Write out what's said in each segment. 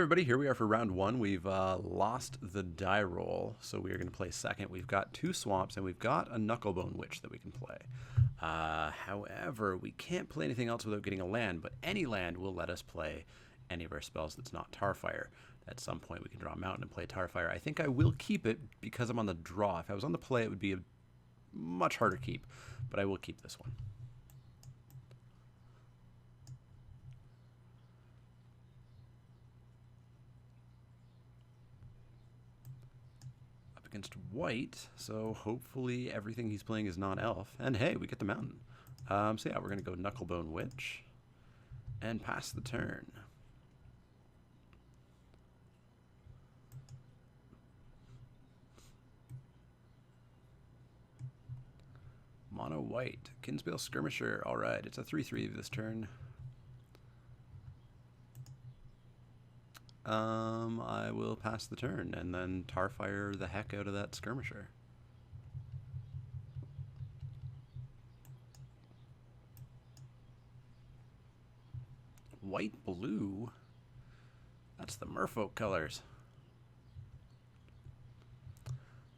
everybody, here we are for round one. We've lost the die roll, so we are going to play second. We've got two swamps, and we've got a Knucklebone Witch that we can play. However, we can't play anything else without getting a land, but any land will let us play any of our spells that's not Tarfire. At some point, we can draw a mountain and play Tarfire. I think I will keep it because I'm on the draw. If I was on the play, it would be a much harder keep, but I will keep this one. Against white, so hopefully everything he's playing is non-elf. And hey, we get the mountain. So yeah, we're going to go Knucklebone Witch and pass the turn. Mono white, Kinsbale Skirmisher. All right, it's a 3/3 this turn. I will pass the turn and then Tarfire the heck out of that Skirmisher. White blue? That's the merfolk colors.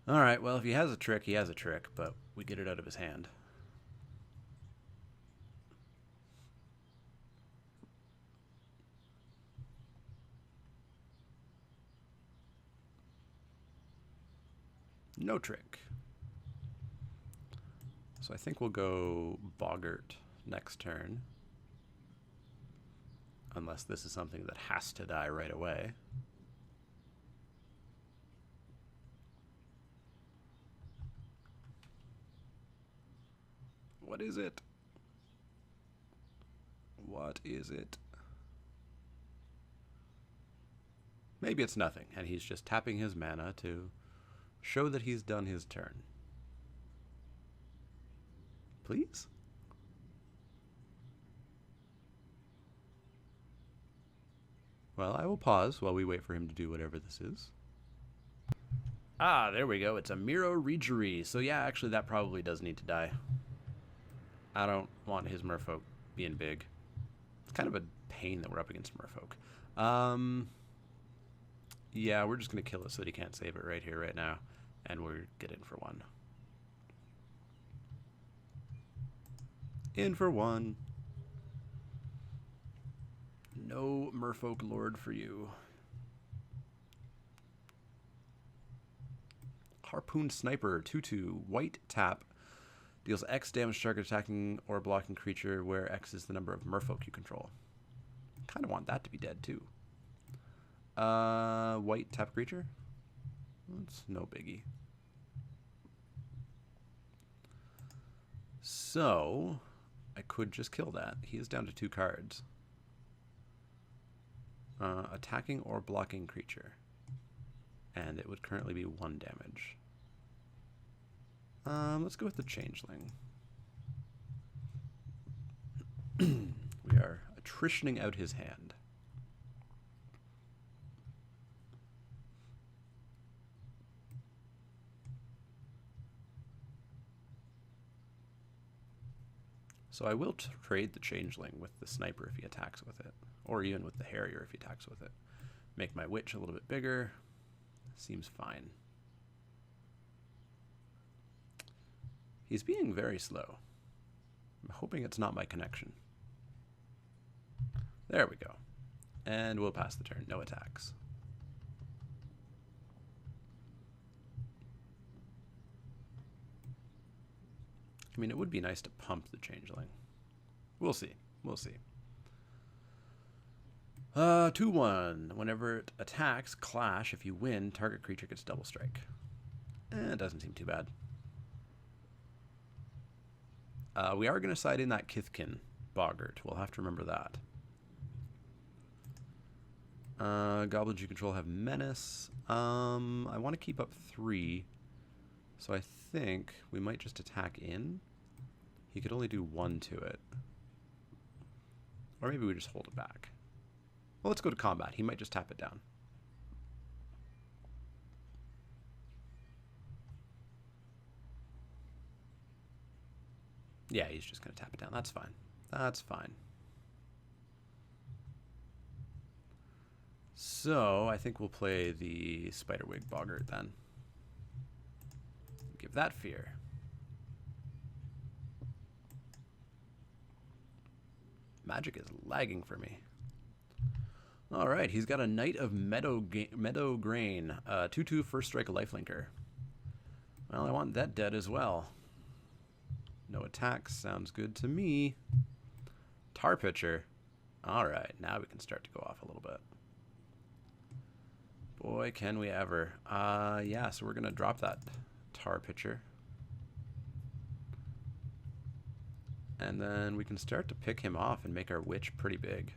Alright, well, if he has a trick, he has a trick, but we get it out of his hand. No trick. So I think we'll go Boggart next turn. Unless this is something that has to die right away. What is it? What is it? Maybe it's nothing, and he's just tapping his mana to show that he's done his turn. Please? Well, I will pause while we wait for him to do whatever this is. Ah, there we go. It's a Miro Regery. So yeah, actually that probably does need to die. I don't want his merfolk being big. It's kind of a pain that we're up against merfolk. Yeah, we're just going to kill it so that he can't save it right here, right now. And we're get in for one. In for one. No merfolk lord for you. Harpoon Sniper, 2/2, white tap. Deals X damage to target attacking or blocking creature where X is the number of merfolk you control. Kind of want that to be dead too. White tap creature? It's no biggie. So, I could just kill that. He is down to 2 cards. Attacking or blocking creature. And it would currently be 1 damage. Let's go with the Changeling. We are attritioning out his hand. So I will trade the Changeling with the Sniper if he attacks with it. Or even with the Harrier if he attacks with it. Make my Witch a little bit bigger. Seems fine. He's being very slow. I'm hoping it's not my connection. There we go. And we'll pass the turn. No attacks. I mean, it would be nice to pump the Changeling. We'll see. We'll see. 2/1. Whenever it attacks, clash. If you win, target creature gets double strike. It doesn't seem too bad. We are going to side in that Kithkin Boggart. We'll have to remember that. Goblins you control have Menace. I want to keep up 3. So I think we might just attack in. He could only do 1 to it. Or maybe we just hold it back. Well, let's go to combat. He might just tap it down. Yeah, he's just going to tap it down. That's fine. That's fine. So I think we'll play the Spiderwig Boggart then. Give that fear. Magic is lagging for me. All right, he's got a Knight of Meadow Grain, 2/2 first strike lifelinker. Well, I want that dead as well. No attacks, sounds good to me. Tar Pitcher. All right, now we can start to go off a little bit. Boy, can we ever. Yeah, so we're gonna drop that Tar Pitcher. And then we can start to pick him off and make our witch pretty big.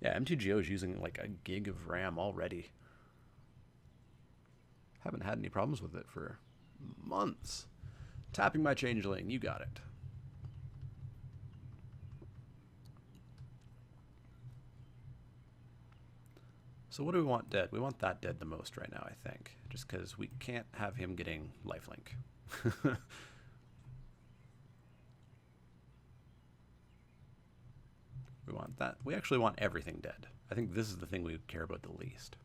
Yeah, MTGO is using like a gig of RAM already. Haven't had any problems with it for months. Tapping my changeling, you got it. So what do we want dead? We want that dead the most right now, I think. Just because we can't have him getting lifelink. We want that. We actually want everything dead. I think this is the thing we care about the least.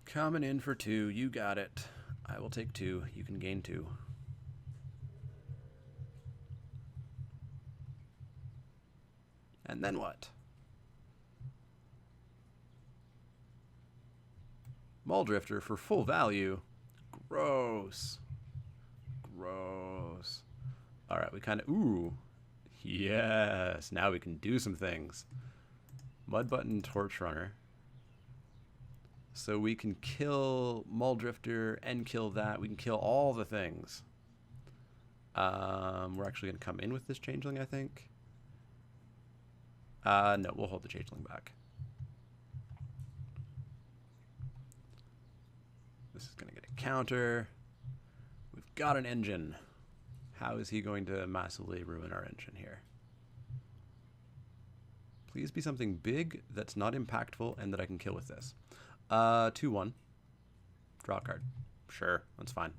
Coming in for 2. You got it. I will take 2. You can gain 2. And then what? Muldrifter for full value. Gross. Gross. All right, we kind of... Ooh. Yes. Now we can do some things. Mud Button Torch Runner. So we can kill Muldrifter and kill that. We can kill all the things. We're actually going to come in with this changeling, I think. No, we'll hold the changeling back. This is going to get a counter. We've got an engine. How is he going to massively ruin our engine here? Please be something big that's not impactful and that I can kill with this. 2/1. Draw a card. Sure, that's fine.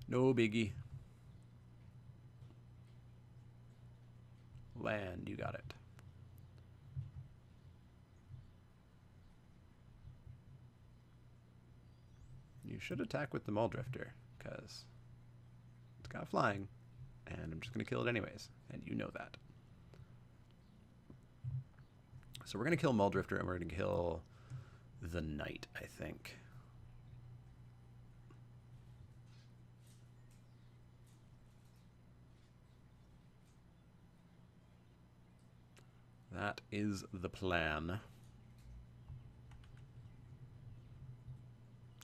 No biggie. Land, you got it. You should attack with the Muldrifter, because it's got flying, and I'm just going to kill it anyways, and you know that. So we're going to kill Muldrifter, and we're going to kill the Knight, I think. That is the plan.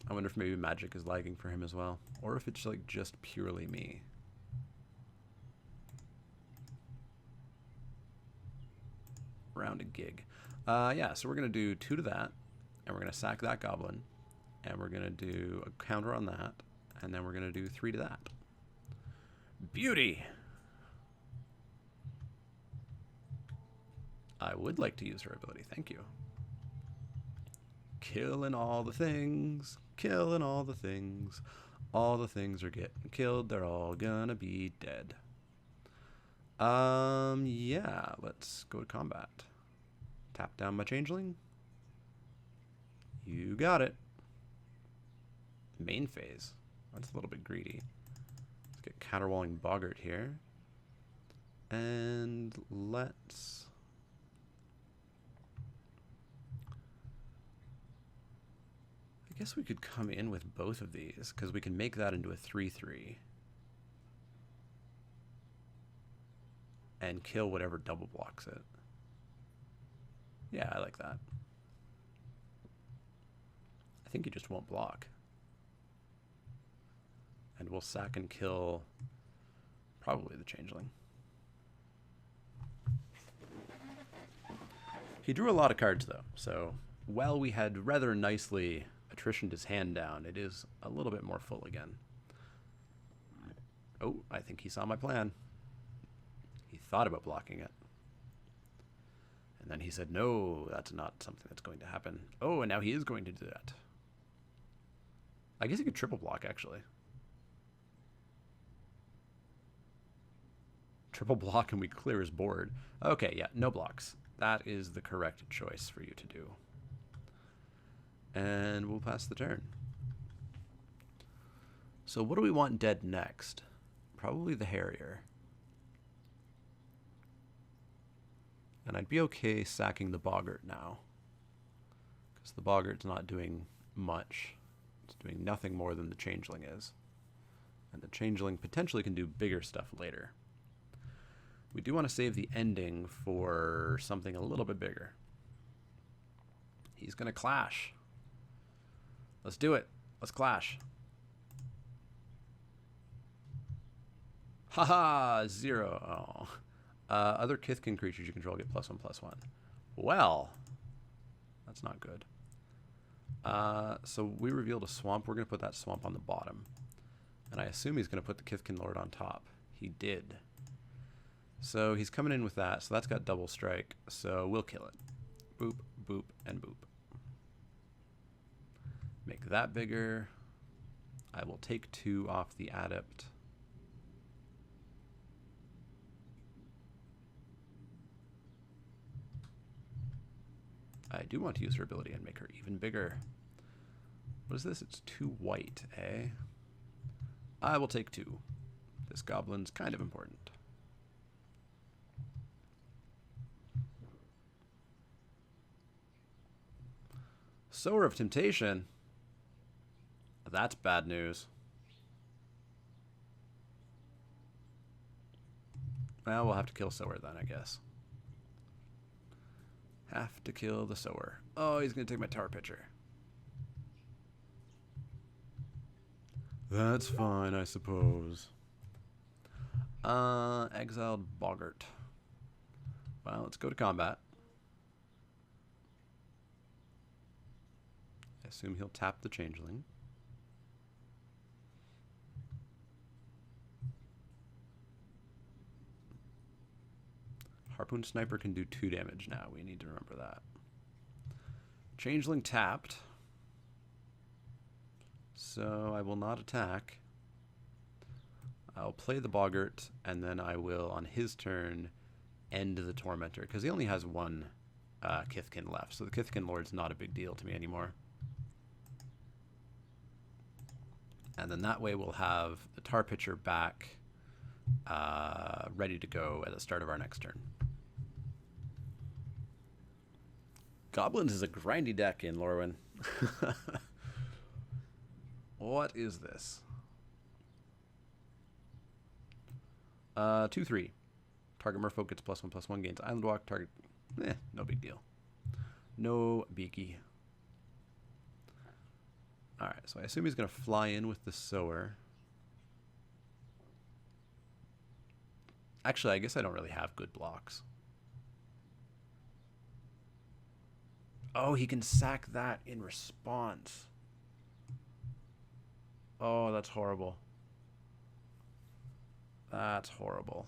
I wonder if maybe magic is lagging for him as well, or if it's like just purely me. Round a gig. Yeah, so we're gonna do 2 to that, and we're gonna sack that goblin, and we're gonna do a counter on that, and then we're gonna do 3 to that. Beauty! I would like to use her ability, thank you. Killing all the things, killing all the things. All the things are getting killed, they're all gonna be dead. Yeah, let's go to combat. Tap down my changeling. You got it. Main phase. That's a little bit greedy. Let's get Caterwauling Boggart here. And let's... I guess we could come in with both of these, because we can make that into a 3/3. And kill whatever double blocks it. Yeah, I like that. I think he just won't block. And we'll sack and kill probably the changeling. He drew a lot of cards though, so while we had rather nicely attritioned his hand down, it is a little bit more full again. Oh, I think he saw my plan. He thought about blocking it. And then he said, no, that's not something that's going to happen. Oh, and now he is going to do that. I guess he could triple block, actually. Triple block and we clear his board. Okay, yeah, no blocks. That is the correct choice for you to do. And we'll pass the turn. So what do we want dead next? Probably the Harrier. And I'd be okay sacking the Boggart now, because the Boggart's not doing much. It's doing nothing more than the Changeling is. And the Changeling potentially can do bigger stuff later. We do want to save the ending for something a little bit bigger. He's going to clash. Let's do it. Let's clash. Haha, 0. Oh. Other Kithkin creatures you control get +1/+1. Well, that's not good. So we revealed a swamp. We're going to put that swamp on the bottom. And I assume he's going to put the Kithkin Lord on top. He did. So he's coming in with that. So that's got double strike. So we'll kill it. Boop, boop, and boop. Make that bigger. I will take 2 off the Adept. I do want to use her ability and make her even bigger. What is this? It's 2 white, eh? I will take 2. This goblin's kind of important. Sower of Temptation. That's bad news. Well, we'll have to kill Sower then, I guess. Have to kill the Sower. Oh, he's going to take my Tar Pitcher. That's fine, I suppose. Exiled Boggart. Well, let's go to combat. I assume he'll tap the Changeling. Harpoon Sniper can do 2 damage now. We need to remember that. Changeling tapped. So I will not attack. I'll play the Boggart, and then I will, on his turn, end the Tormentor, because he only has 1 Kithkin left. So the Kithkin Lord's not a big deal to me anymore. And then that way we'll have the Tar Pitcher back, ready to go at the start of our next turn. Goblins is a grindy deck in Lorwyn. What is this? 2/3. Target merfolk gets +1/+1, gains island walk. Target, no big deal. No biggie. Alright, so I assume he's going to fly in with the Sower. Actually, I guess I don't really have good blocks. Oh, he can sack that in response. Oh, that's horrible. That's horrible.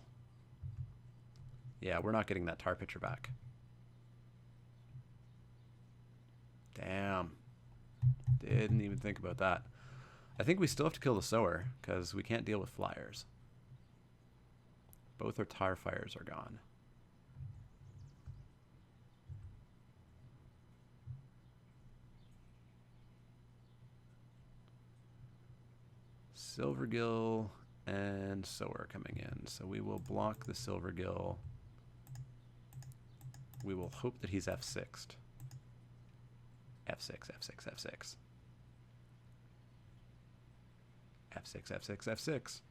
Yeah, we're not getting that Tar Pitcher back. Damn. Didn't even think about that. I think we still have to kill the Sower, because we can't deal with flyers. Both our Tar Fires are gone. Silvergill and Sower coming in. So we will block the Silvergill. We will hope that he's F6'd. F6, F6, F6. F6, F6, F6.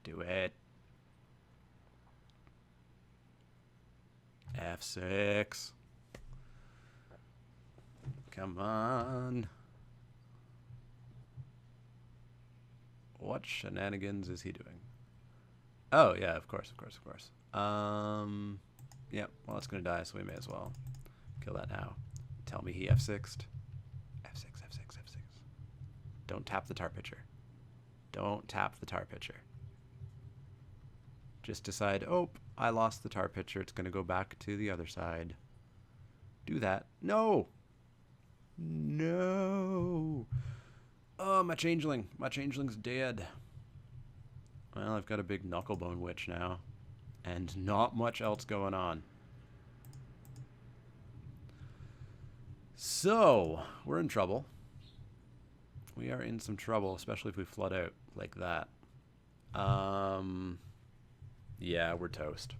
Do it. F6. Come on. What shenanigans is he doing? Oh, yeah, of course, of course, of course. Yeah, well, it's going to die, so we may as well kill that now. Tell me he F6'd. F6, F6, F6. Don't tap the Tar Pitcher. Don't tap the Tar Pitcher. just decide, oh, I lost the tar pitcher. It's going to go back to the other side. Do that. No! No! Oh, my changeling. My changeling's dead. Well, I've got a big knucklebone witch now. And not much else going on. So, we're in trouble. We are in some trouble, especially if we flood out like that. Yeah, we're toast.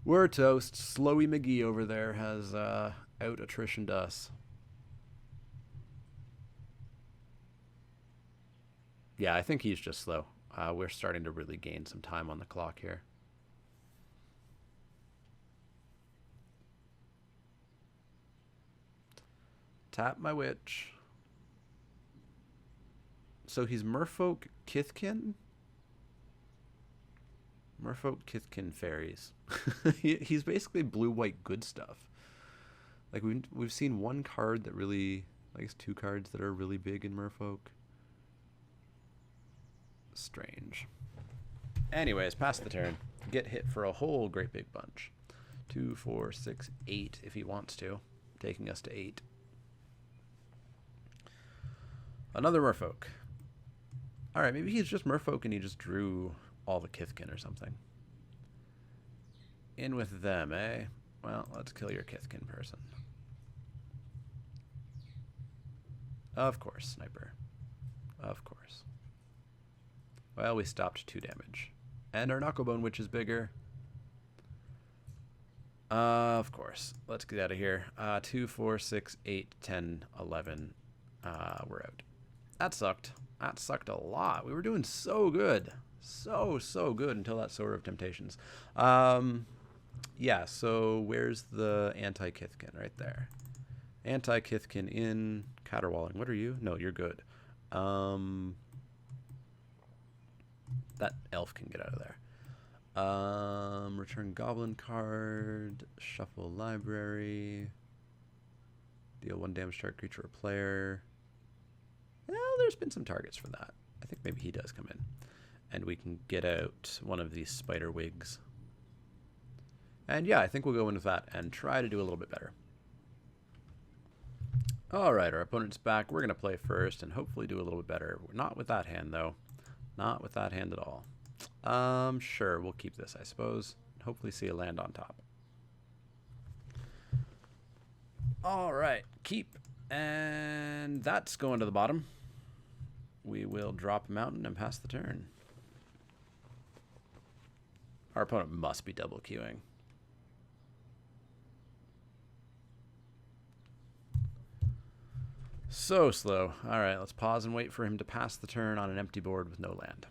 We're toast. Slowy McGee over there has out-attritioned us. Yeah, I think he's just slow. We're starting to really gain some time on the clock here. Tap my witch. So he's Merfolk Kithkin? Merfolk Kithkin fairies. He's basically blue-white good stuff. Like we've seen one card that really, like 2 cards that are really big in Merfolk. Strange. Anyways, pass the turn. Get hit for a whole great big bunch. 2, 4, 6, 8 if he wants to. Taking us to 8. Another Merfolk. Alright, maybe he's just Merfolk and he just drew all the Kithkin or something. In with them, eh? Well, let's kill your Kithkin person. Of course, sniper. Of course. Well, we stopped 2 damage. And our knucklebone witch is bigger. Of course. Let's get out of here. 2, 4, 6, 8, 10, 11. We're out. That sucked. That sucked a lot. We were doing so good. So good until that Sower of Temptations. Yeah, so where's the anti-Kithkin? Right there. Anti-Kithkin in caterwauling. What are you? No, you're good. That elf can get out of there. Return goblin card. Shuffle library. Deal 1 damage to target creature or player. Well, there's been some targets for that. I think maybe he does come in. And we can get out one of these spider wigs. And yeah, I think we'll go in with that and try to do a little bit better. Alright, our opponent's back. We're going to play first and hopefully do a little bit better. Not with that hand, though. Not with that hand at all. Sure, we'll keep this, I suppose. Hopefully see a land on top. Alright, keep. And that's going to the bottom. We will drop a mountain and pass the turn. Our opponent must be double queuing. So slow. Alright, let's pause and wait for him to pass the turn on an empty board with no land.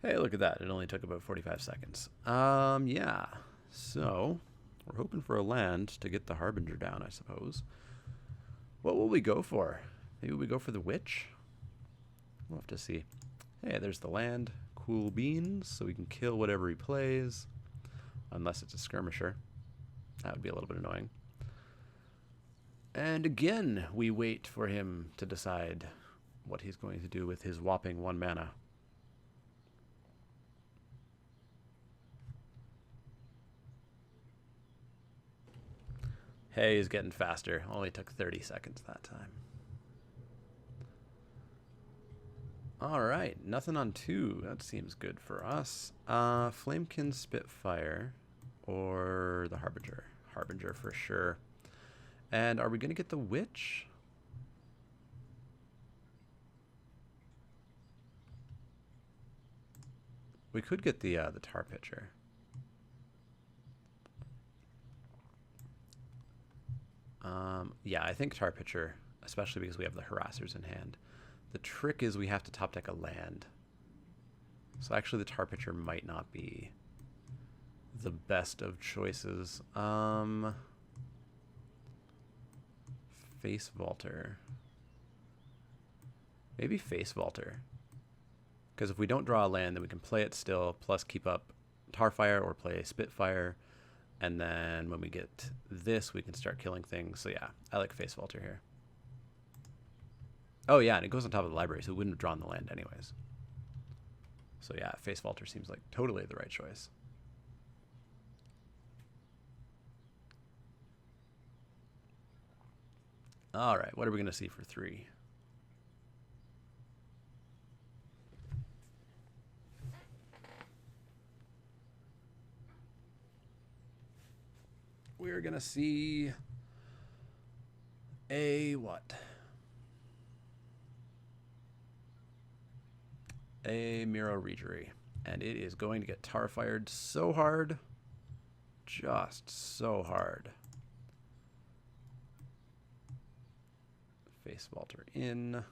Hey, look at that. It only took about 45 seconds. Yeah. So, we're hoping for a land to get the Harbinger down, I suppose. What will we go for? Maybe we go for the Witch? We'll have to see. Hey, there's the land. Cool beans, so we can kill whatever he plays. Unless it's a skirmisher. That would be a little bit annoying. And again, we wait for him to decide what he's going to do with his whopping 1 mana. Hey, he's getting faster. Only took 30 seconds that time. Alright, nothing on 2. That seems good for us. Flamekin Spitfire or the Harbinger. Harbinger for sure. And are we going to get the Witch? We could get the Tar Pitcher. Yeah, I think Tar Pitcher, especially because we have the Harassers in hand. The trick is we have to top deck a land. So actually the Tar Pitcher might not be the best of choices. Face Vaulter. Maybe Face Vaulter. Because if we don't draw a land, then we can play it still, plus keep up Tarfire or play Spitfire. And then when we get this, we can start killing things. So yeah, I like Face Vaulter here. Oh yeah, and it goes on top of the library, so we wouldn't have drawn the land anyways. So yeah, Face Vaulter seems like totally the right choice. All right, what are we going to see for 3? We're going to see a what? A Miro Regery. And it is going to get tar fired so hard. Just so hard. Face Vaulter in.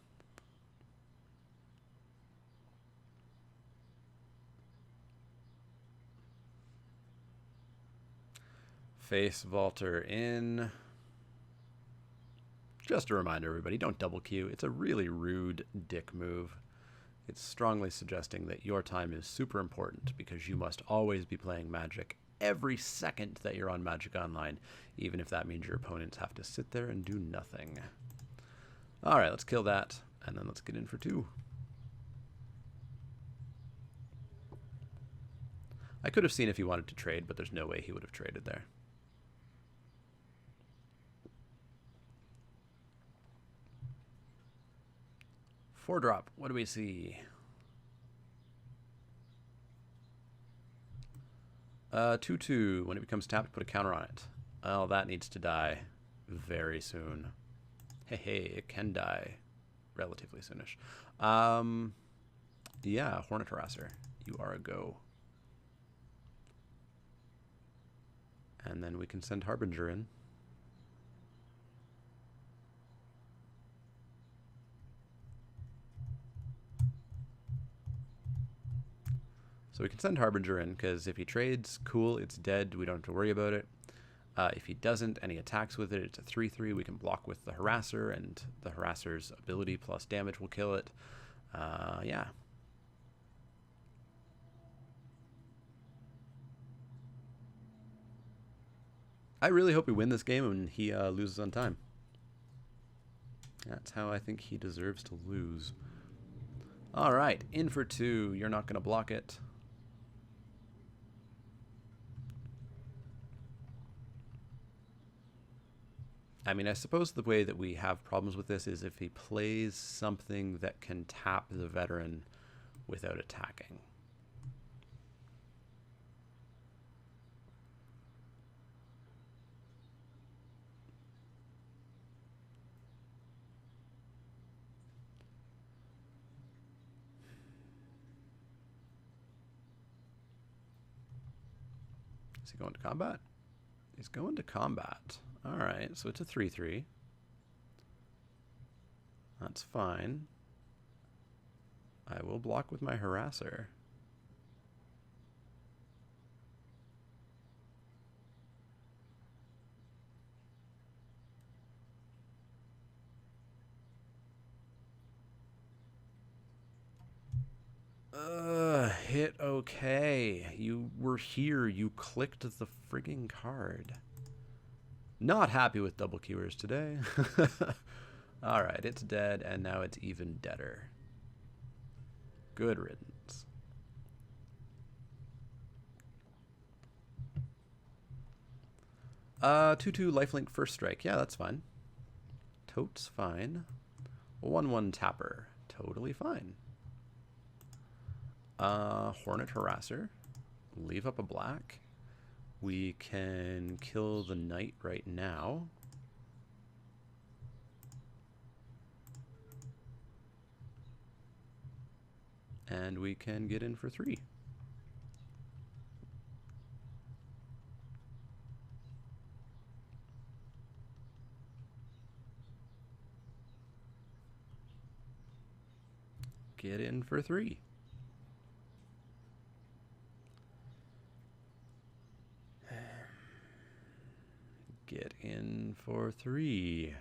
Face Vaulter in. Just a reminder, everybody, don't double queue. It's a really rude dick move. It's strongly suggesting that your time is super important because you must always be playing Magic every second that you're on Magic Online, even if that means your opponents have to sit there and do nothing. All right, let's kill that, and then let's get in for 2. I could have seen if he wanted to trade, but there's no way he would have traded there. Four drop. What do we see? 2/2. When it becomes tapped, put a counter on it. Oh, that needs to die very soon. Hey, it can die relatively soonish. Yeah, Hornet Harasser. You are a go. And then we can send Harbinger in. So we can send Harbinger in, because if he trades, cool, it's dead. We don't have to worry about it. If he doesn't and he attacks with it, it's a 3/3. We can block with the Harasser, and the Harasser's ability plus damage will kill it. Yeah. I really hope we win this game and he loses on time. That's how I think he deserves to lose. All right, in for 2. You're not going to block it. I mean, I suppose the way that we have problems with this is if he plays something that can tap the veteran without attacking. Is he going to combat? He's going to combat. All right, so it's a 3/3. That's fine. I will block with my Harasser. Hit okay. You were here. You clicked the frigging card. Not happy with double queuers today. Alright, it's dead, and now it's even deader. Good riddance. Uh, 2/2 lifelink first strike. Yeah, that's fine. Totes fine. 1/1 tapper. Totally fine. Hornet Harasser. Leave up a black. We can kill the knight right now. And we can get in for 3. Get in for 3. Get in for 3.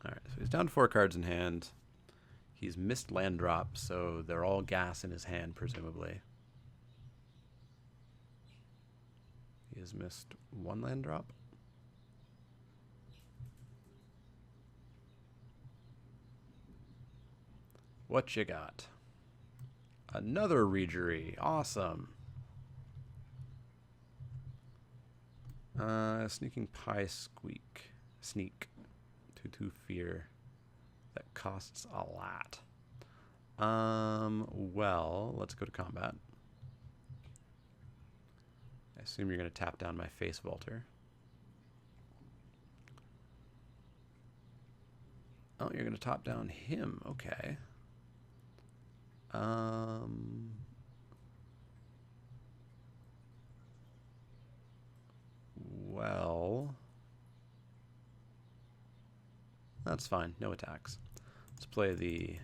Alright, so he's down to 4 cards in hand. He's missed land drops, so they're all gas in his hand, presumably. He has missed 1 land drop. What you got? Another Regery. Awesome. Sneaking Pie Squeak. Sneak. 2/2 Fear. That costs a lot. Well, let's go to combat. I assume you're going to tap down my Face Vaulter. Oh, you're going to top down him. Okay. Well, that's fine. No attacks. Let's play the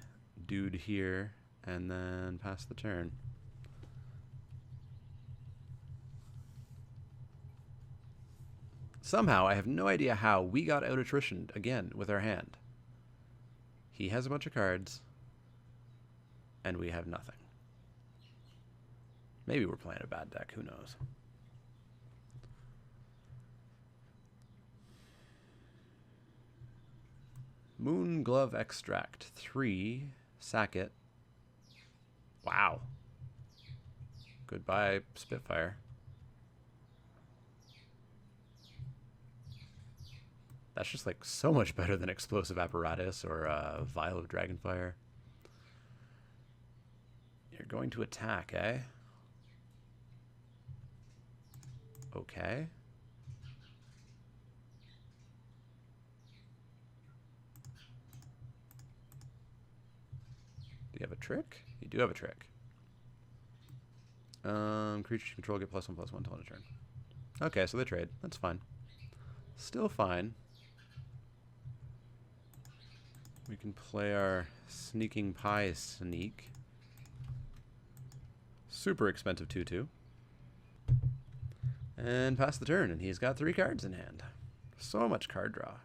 dude here and then pass the turn. Somehow, I have no idea how we got out attrition again with our hand. He has a bunch of cards, and we have nothing. Maybe we're playing a bad deck, who knows. Moon Glove Extract. 3. Sack it. Wow. Goodbye, Spitfire. That's just like so much better than Explosive Apparatus or Vial of Dragonfire. You're going to attack, eh? Okay. Do you have a trick? You do have a trick. Creatures you control get +1/+1 till end of turn. Okay, so they trade. That's fine. Still fine. We can play our Sneaking Pie Sneak. Super expensive 2/2. And pass the turn, and he's got 3 cards in hand. So much card draw.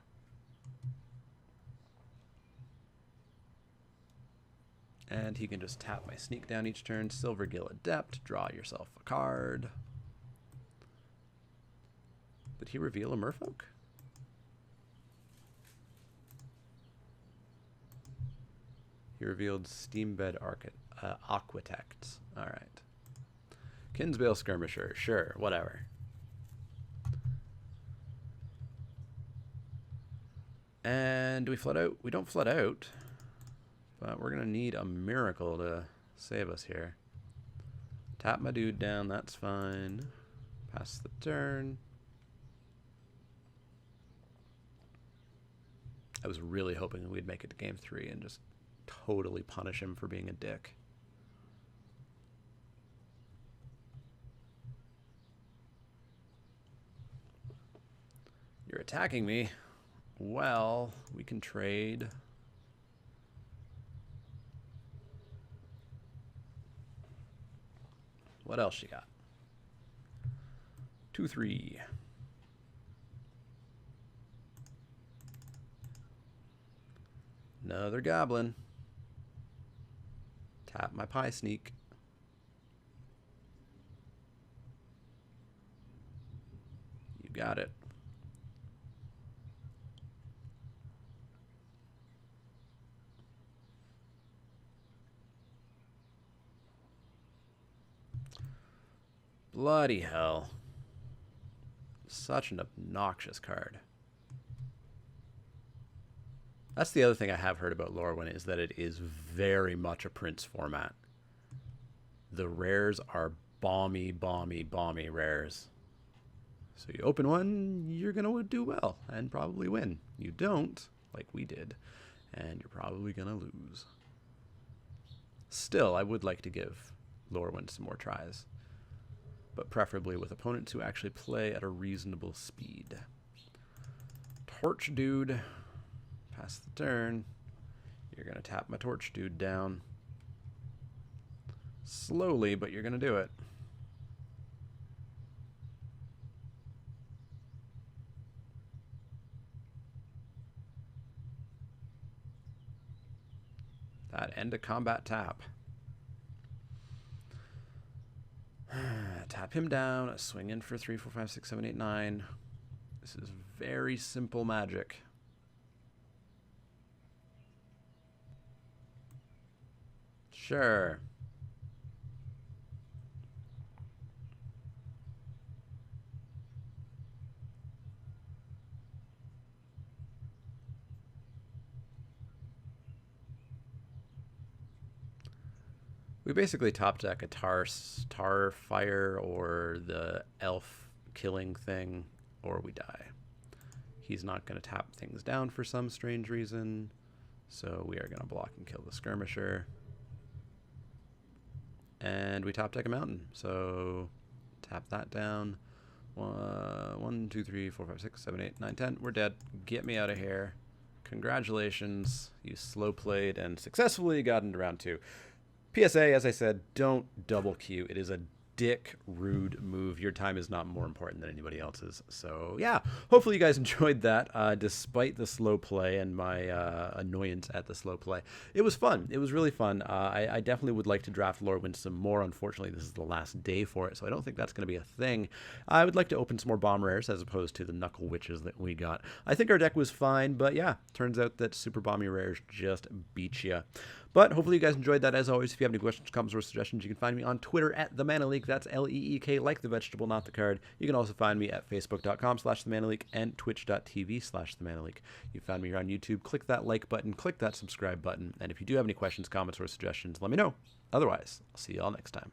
And he can just tap my Sneak down each turn. Silvergill Adept, draw yourself a card. Did he reveal a Merfolk? He revealed Steambed Aquitect. Alright. Kinsbale Skirmisher. Sure, whatever. And do we flood out? We don't flood out. But we're going to need a miracle to save us here. Tap my dude down. That's fine. Pass the turn. I was really hoping we'd make it to game 3 and just totally punish him for being a dick. You're attacking me. Well, we can trade. What else you got? 2/3. Another goblin. Tap my Pie Sneak. You got it. Bloody hell. Such an obnoxious card. That's the other thing I have heard about Lorwyn, is that it is very much a Prince format. The rares are bomby rares. So you open one, you're going to do well and probably win. You don't, like we did, and you're probably going to lose. Still, I would like to give Lorwyn some more tries, but preferably with opponents who actually play at a reasonable speed. Torch Dude. Pass the turn. You're going to tap my Torch Dude down. Slowly, but you're going to do it. That end of combat tap. Tap him down, swing in for 3, 4, 5, 6, 7, 8, 9. This is very simple magic. Sure. We basically top deck a tar fire or the elf killing thing, or we die. He's not going to tap things down for some strange reason, so we are going to block and kill the skirmisher. And we top deck a mountain, so tap that down. 1, 2, 3, 4, 5, 6, 7, 8, 9, 10. We're dead. Get me out of here. Congratulations. You slow played and successfully got into round 2. PSA, as I said, don't double queue. It is a dick rude move. Your time is not more important than anybody else's. So yeah, hopefully you guys enjoyed that, despite the slow play and my annoyance at the slow play. It was fun. It was really fun. I definitely would like to draft Lorwyn some more. Unfortunately, this is the last day for it, so I don't think that's going to be a thing. I would like to open some more bomb rares as opposed to the knuckle witches that we got. I think our deck was fine, but yeah, turns out that super bomby rares just beat you. But hopefully you guys enjoyed that. As always, if you have any questions, comments, or suggestions, you can find me on Twitter at @TheManaLeek. That's Leek, like the vegetable, not the card. You can also find me at Facebook.com/TheManaLeek and Twitch.tv/TheManaLeek. You found me here on YouTube. Click that like button, click that subscribe button. And if you do have any questions, comments, or suggestions, let me know. Otherwise, I'll see you all next time.